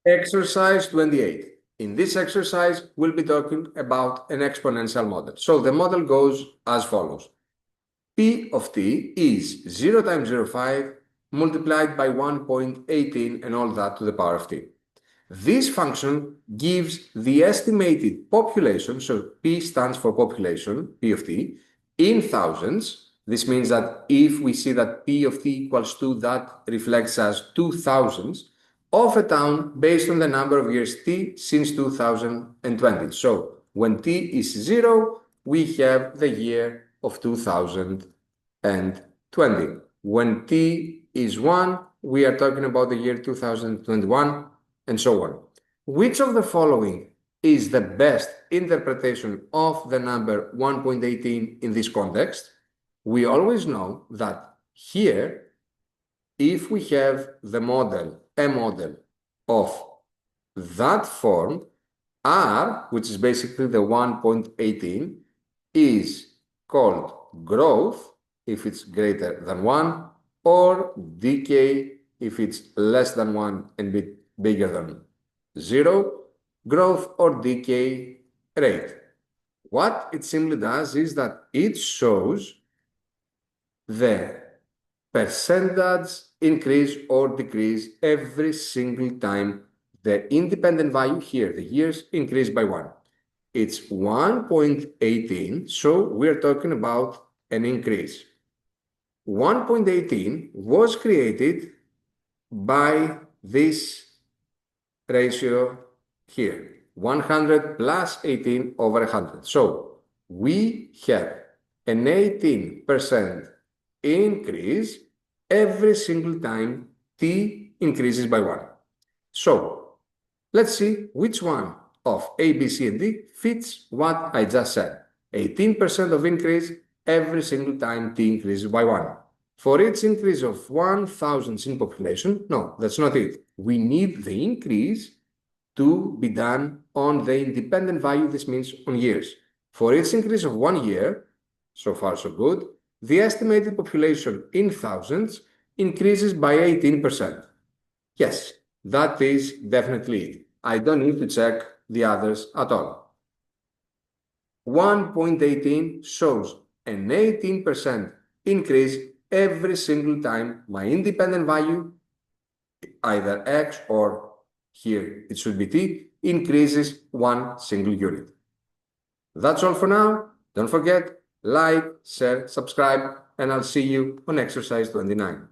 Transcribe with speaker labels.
Speaker 1: Exercise 28. In this exercise, we'll be talking about an exponential model. So the model goes as follows. P of t is 0 times 0.5 multiplied by 1.18 and all that to the power of t. This function gives the estimated population, so P stands for population, P of t, in thousands. This means that if we see that P of t equals 2, that reflects as 2,000 of a town based on the number of years t since 2020. So when t is 0, we have the year of 2020. When t is 1, we are talking about the year 2021, and so on. Which of the following is the best interpretation of the number 1.18 in this context? We always know that here, if we have the model, a model of that form, R, which is basically the 1.18, is called growth if it's greater than 1, or decay if it's less than 1 and bigger than 0, growth or decay rate. What it simply does is that it shows the percentage increase or decrease every single time the independent value here, the years, increase by 1. It's 1.18, so we're talking about an increase. 1.18 was created by this ratio here, 100 plus 18 over 100. So we have an 18% increase every single time t increases by 1. So let's see which one of A, B, C, and D fits what I just said. 18% of increase every single time t increases by 1. For each increase of 1,000 in population, no, that's not it. We need the increase to be done on the independent value, this means on years. For each increase of 1 year, so far so good, the estimated population in thousands increases by 18%. Yes, that is definitely it. I don't need to check the others at all. 1.18 shows an 18% increase every single time my independent value, either x or here it should be t, increases 1 single unit. That's all for now. Don't forget, like, share, subscribe, and I'll see you on exercise 29.